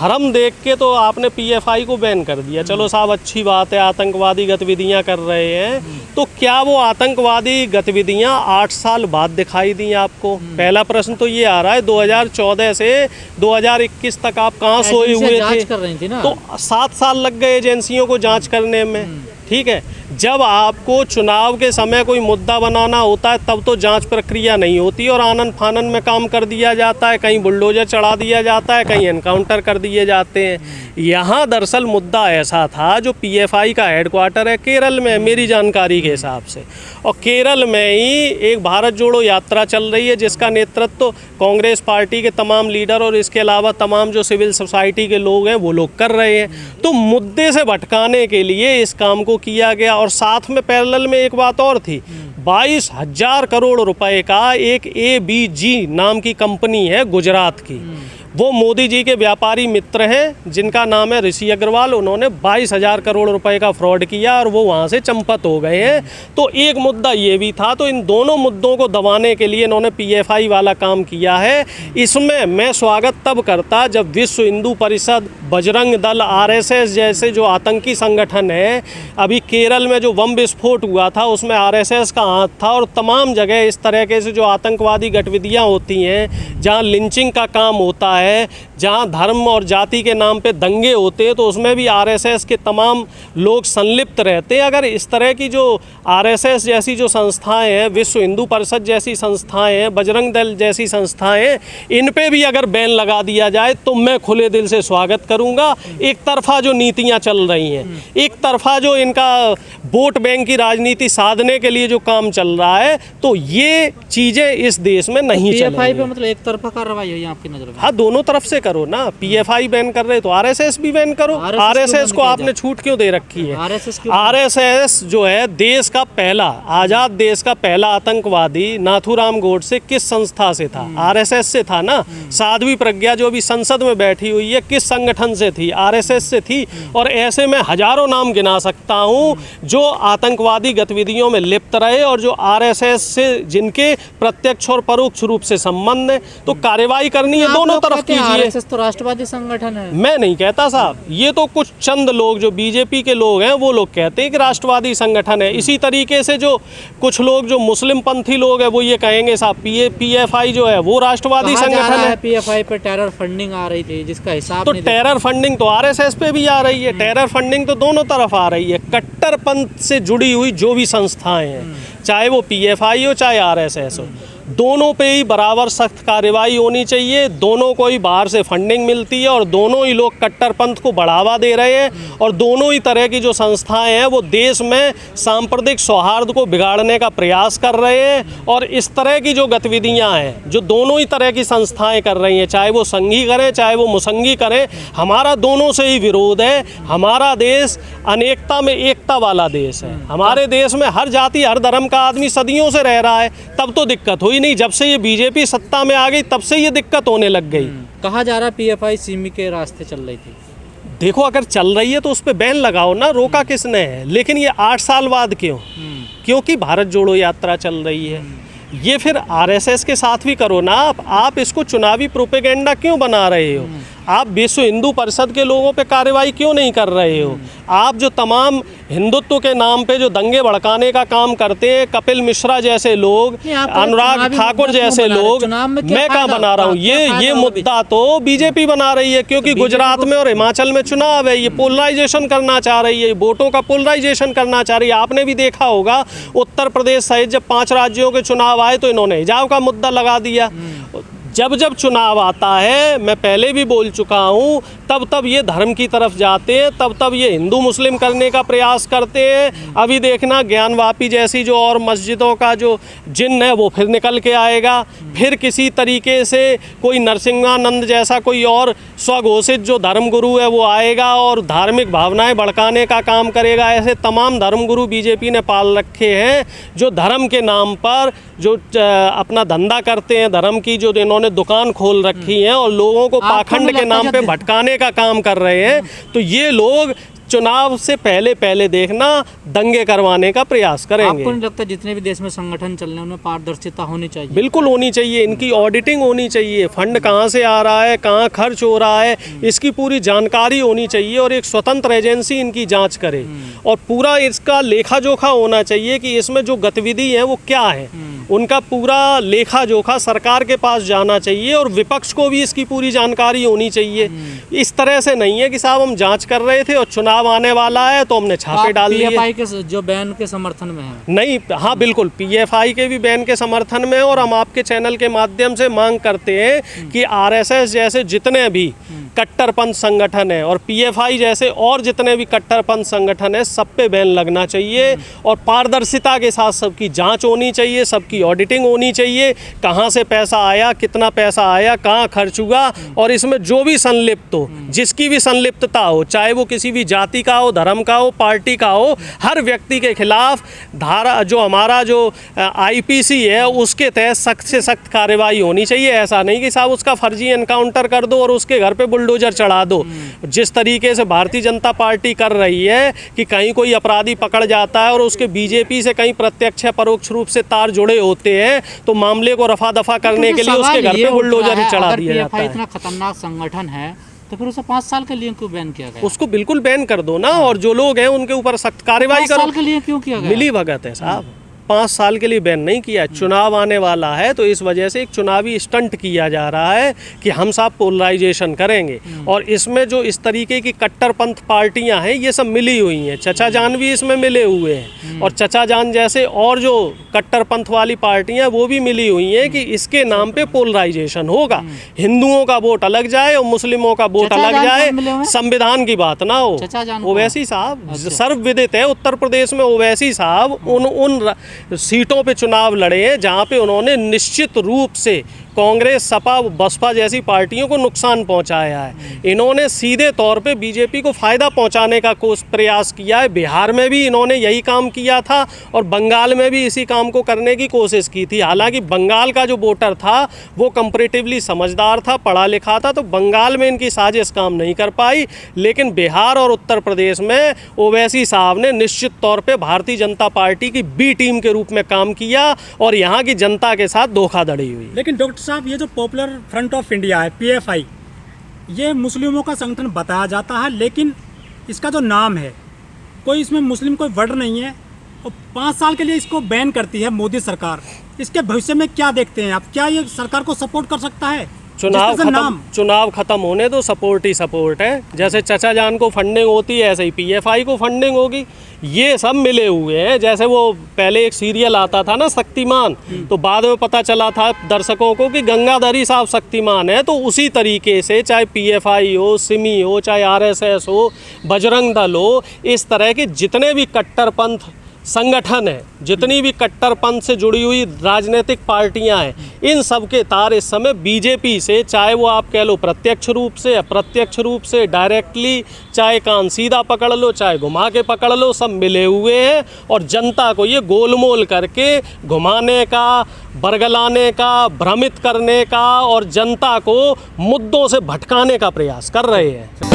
धर्म देख के तो आपने पीएफआई को बैन कर दिया, चलो साहब अच्छी बात है, आतंकवादी गतिविधियां कर रहे हैं, तो क्या वो आतंकवादी गतिविधियां 8 साल बाद दिखाई दी आपको? पहला प्रश्न तो ये आ रहा है 2014 से 2021 तक आप कहाँ सोए हुए थे? कर रही थी ना। तो 7 साल लग गए एजेंसियों को जांच करने में। ठीक है, जब आपको चुनाव के समय कोई मुद्दा बनाना होता है तब तो जांच प्रक्रिया नहीं होती और आनन फानन में काम कर दिया जाता है, कहीं बुलडोजर चढ़ा दिया जाता है, कहीं एनकाउंटर कर दिए जाते हैं। यहाँ दरअसल मुद्दा ऐसा था, जो पीएफआई का हेडक्वार्टर है केरल में, मेरी जानकारी के हिसाब से, और केरल में ही एक भारत जोड़ो यात्रा चल रही है जिसका नेतृत्व तो कांग्रेस पार्टी के तमाम लीडर और इसके अलावा तमाम जो सिविल सोसाइटी के लोग हैं वो लोग कर रहे हैं। तो मुद्दे से भटकाने के लिए इस काम को किया गया। और साथ में पैरेलल में एक बात और थी, 22,000 करोड़ रुपए का एक ABG नाम की कंपनी है गुजरात की, वो मोदी जी के व्यापारी मित्र हैं जिनका नाम है ऋषि अग्रवाल, उन्होंने 22,000 करोड़ रुपए का फ्रॉड किया और वो वहाँ से चंपत हो गए हैं। तो एक मुद्दा ये भी था, तो इन दोनों मुद्दों को दबाने के लिए इन्होंने पीएफआई वाला काम किया है। इसमें मैं स्वागत तब करता जब विश्व हिंदू परिषद, बजरंग दल, RSS जैसे जो आतंकी संगठन है, अभी केरल में जो बम विस्फोट हुआ था उसमें RSS का हाथ था, और तमाम जगह इस तरीके से जो आतंकवादी गतिविधियाँ होती हैं, जहाँ लिंचिंग का काम होता है, जहां धर्म और जाति के नाम पे दंगे होते हैं, तो उसमें भी RSS के तमाम लोग संलिप्त रहते हैं। अगर इस तरह की जो RSS जैसी जो संस्थाएं हैं, विश्व हिंदू परिषद जैसी संस्थाएं हैं, बजरंग दल जैसी संस्थाएं हैं, इन पे भी अगर बैन लगा दिया जाए तो मैं खुले दिल से स्वागत करूंगा। एक तरफा जो नीतियां चल रही हैं, एक तरफा जो इनका वोट बैंक की राजनीति साधने के लिए जो काम चल रहा है, तो ये चीज़ें इस देश में नहीं चलेंगी। पीएफआई पे मतलब एक तरफा कार्रवाई हुई आपकी नज़र में? हाँ, दोनों तरफ से करो ना। पीएफआई बैन कर रहे तो RSS भी बैन करो। RSS को आपने छूट क्यों दे रखी है? RSS जो है देश का पहला, आज़ाद देश का पहला आतंकवादी नाथूराम गोडसे किस संस्था से था? RSS से था ना। साध्वी प्रज्ञा जो अभी संसद में बैठी हुई है किस संगठन से थी? RSS से थी। और ऐसे में हजारों नाम गिना सकता हूँ जो आतंकवादी गतिविधियों में लिप्त रहे और जो RSS से जिनके प्रत्यक्ष और परोक्ष रूप से संबंध है। तो कार्रवाई करनी है दोनों तरफ कीजिए। RSS तो राष्ट्रवादी संगठन है। मैं नहीं कहता साहब, ये तो कुछ चंद लोग जो बीजेपी के लोग हैं वो लोग कहते हैं कि राष्ट्रवादी संगठन है। इसी तरीके से जो कुछ लोग जो मुस्लिम पंथी लोग हैं वो ये कहेंगे साहब पीएफआई जो है वो राष्ट्रवादी संगठन है। पीएफआई पे टेरर फंडिंग आ रही थी जिसका हिसाब तो टेरर फंडिंग तो RSS पे भी आ रही है। टेरर फंडिंग तो दोनों तरफ आ रही है। कट्टरपंथ से जुड़ी हुई जो भी संस्थाएं हैं, चाहे वो पीएफआई हो चाहे RSS हो, दोनों पे ही बराबर सख्त कार्रवाई होनी चाहिए। दोनों को ही बाहर से फंडिंग मिलती है और दोनों ही लोग कट्टरपंथ को बढ़ावा दे रहे हैं और दोनों ही तरह की जो संस्थाएं हैं वो देश में सांप्रदायिक सौहार्द को बिगाड़ने का प्रयास कर रहे हैं। और इस तरह की जो गतिविधियां हैं जो दोनों ही तरह की संस्थाएं कर रही हैं, चाहे वो संघी करें चाहे वो मुसंगी करें, हमारा दोनों से ही विरोध है। हमारा देश अनेकता में एकता वाला देश है। हमारे देश में हर जाति हर धर्म का आदमी सदियों से रह रहा है, तब तो दिक्कत हुई नहीं। जब से ये बीजेपी सत्ता में आ गई तब से ये दिक्कत होने लग गई। कहा जा रहा पीएफआई सिमी के रास्ते चल रही थी। देखो, अगर चल रही है तो उस पर बैन लगाओ ना, रोका किसने है? लेकिन ये 8 साल बाद क्यों? क्योंकि भारत जोड़ो यात्रा चल रही है। ये फिर RSS के साथ भी करो ना। आप इसको चुनावी प्रोपेगेंडा क्यों बना रहे हो? आप विश्व हिंदू परिषद के लोगों पे कार्रवाई क्यों नहीं कर रहे हो? आप जो तमाम हिंदुत्व के नाम पे जो दंगे भड़काने का काम करते हैं, कपिल मिश्रा जैसे लोग, अनुराग ठाकुर जैसे लोग, मैं कहाँ बना रहा हूँ? ये मुद्दा तो बीजेपी बना रही है, क्योंकि गुजरात में और हिमाचल में चुनाव है। ये पोलराइजेशन करना चाह रही है, वोटों का पोलराइजेशन करना चाह रही है। आपने भी देखा होगा उत्तर प्रदेश सहित जब 5 राज्यों के चुनाव आए तो इन्होंने हिजाब का मुद्दा लगा दिया। जब चुनाव आता है, मैं पहले भी बोल चुका हूँ, तब ये धर्म की तरफ जाते हैं, तब ये हिंदू मुस्लिम करने का प्रयास करते हैं। अभी देखना ज्ञानवापी जैसी जो और मस्जिदों का जो जिन्न है वो फिर निकल के आएगा। फिर किसी तरीके से कोई नरसिंहानंद जैसा कोई और स्वघोषित जो धर्मगुरु है वो आएगा और धार्मिक भावनाएं भड़काने का काम करेगा। ऐसे तमाम धर्मगुरु बीजेपी ने पाल रखे हैं जो धर्म के नाम पर जो अपना धंधा करते हैं, धर्म की जो इन्होंने दुकान खोल रखी है और लोगों को पाखंड के नाम पे भटकाने का काम कर रहे हैं। तो ये लोग चुनाव से पहले देखना दंगे करवाने का प्रयास करेंगे। आपको नहीं लगता जितने भी देश में संगठन चल रहे हैं उनमें पारदर्शिता होनी चाहिए? बिल्कुल होनी चाहिए, इनकी ऑडिटिंग होनी चाहिए, फंड कहाँ से आ रहा है, कहाँ खर्च हो रहा है, इसकी पूरी जानकारी होनी चाहिए और एक स्वतंत्र एजेंसी इनकी जांच करे और पूरा इसका लेखा जोखा होना चाहिए कि इसमें जो गतिविधि है वो क्या है, उनका पूरा लेखा जोखा सरकार के पास जाना चाहिए और विपक्ष को भी इसकी पूरी जानकारी होनी चाहिए। इस तरह से नहीं है कि साहब हम जांच कर रहे थे और चुनाव आने वाला है तो हमने छापे डाल दिए। पीएफआई के जो बैन के समर्थन में है? नहीं, हाँ बिल्कुल, पीएफआई के भी बैन के समर्थन में और हम आपके चैनल के माध्यम से मांग करते हैं कि आरएसएस जैसे जितने भी कट्टरपंथ संगठन है और पीएफआई जैसे और जितने भी कट्टरपंथ संगठन है सब पे बैन लगना चाहिए और पारदर्शिता के साथ सबकी जांच होनी चाहिए, सबकी ऑडिटिंग होनी चाहिए, कहाँ से पैसा आया, कितना पैसा आया, कहाँ खर्च हुआ और इसमें जो भी संलिप्त हो, जिसकी भी संलिप्तता हो, चाहे वो किसी भी जाति का हो, धर्म का हो, पार्टी का हो, हर व्यक्ति के खिलाफ धारा जो हमारा जो आईपीसी है उसके तहत सख्त से सख्त कार्रवाई होनी चाहिए। ऐसा नहीं कि साहब उसका फर्जी एनकाउंटर कर दो और उसके घर पे बुलडोजर चढ़ा दो। जिस तरीके से भारतीय जनता पार्टी कर रही है कि कहीं कोई अपराधी पकड़ जाता है और उसके बीजेपी से कहीं प्रत्यक्ष या परोक्ष रूप से तार जुड़े होते हैं तो मामले को रफा दफा करने के लिए उसके घर पे बुलडोजर चढ़ा दिया जाता है। इतना खतरनाक संगठन है तो फिर उसे 5 साल के लिए क्यों बैन किया गया? उसको बिल्कुल बैन कर दो ना और जो लोग हैं उनके ऊपर सख्त कार्रवाई करो। 5 साल के लिए क्यों किया गया? मिली भगत है साहब, 5 साल के लिए बैन नहीं किया। चुनाव आने वाला है तो इस वजह से एक चुनावी स्टंट किया जा रहा है कि हम सब पोलराइजेशन करेंगे और इसमें जो इस तरीके की कट्टरपंथ पार्टियां हैं ये सब मिली हुई हैं। चचा जान भी इसमें मिले हुए हैं और चचा जान जैसे और जो कट्टरपंथ वाली पार्टियां वो भी मिली हुई हैं कि इसके नाम पे पोलराइजेशन होगा, हिंदुओं का वोट अलग जाए और मुस्लिमों का वोट अलग जाए, संविधान की बात ना हो। ओवैसी साहब सर्वविदित है, उत्तर प्रदेश में ओवैसी साहब उन सीटों पे चुनाव लड़े हैं जहां पे उन्होंने निश्चित रूप से कांग्रेस, सपा, बसपा जैसी पार्टियों को नुकसान पहुंचाया है। इन्होंने सीधे तौर पे बीजेपी को फ़ायदा पहुंचाने का प्रयास किया है। बिहार में भी इन्होंने यही काम किया था और बंगाल में भी इसी काम को करने की कोशिश की थी। हालांकि बंगाल का जो वोटर था वो कंपैरेटिवली समझदार था, पढ़ा लिखा था, तो बंगाल में इनकी साजिश काम नहीं कर पाई। लेकिन बिहार और उत्तर प्रदेश में ओवैसी साहब ने निश्चित तौर पर भारतीय जनता पार्टी की बी टीम के रूप में काम किया और यहाँ की जनता के साथ धोखाधड़ी हुई। लेकिन डॉक्टर साहब, ये जो पॉपुलर फ्रंट ऑफ इंडिया है पीएफआई, ये मुस्लिमों का संगठन बताया जाता है, लेकिन इसका जो नाम है कोई इसमें मुस्लिम कोई वर्ड नहीं है और 5 साल के लिए इसको बैन करती है मोदी सरकार। इसके भविष्य में क्या देखते हैं आप? क्या ये सरकार को सपोर्ट कर सकता है? चुनाव खत्म होने तो सपोर्ट ही सपोर्ट है। जैसे चचा जान को फंडिंग होती है ऐसे ही पीएफआई को फंडिंग होगी। ये सब मिले हुए हैं। जैसे वो पहले एक सीरियल आता था ना शक्तिमान, तो बाद में पता चला था दर्शकों को कि गंगाधरी साहब शक्तिमान है। तो उसी तरीके से चाहे पीएफआई हो, सिमी हो, चाहे आरएसएस हो, बजरंग दल हो, इस तरह के जितने भी कट्टरपंथ संगठन है, जितनी भी कट्टरपंथ से जुड़ी हुई राजनीतिक पार्टियां हैं, इन सब के तार इस समय बीजेपी से, चाहे वो आप कह लो प्रत्यक्ष रूप से, अप्रत्यक्ष रूप से, डायरेक्टली, चाहे कान सीधा पकड़ लो, चाहे घुमा के पकड़ लो, सब मिले हुए हैं और जनता को ये गोलमोल करके घुमाने का, बरगलाने का, भ्रमित करने का और जनता को मुद्दों से भटकाने का प्रयास कर रहे हैं।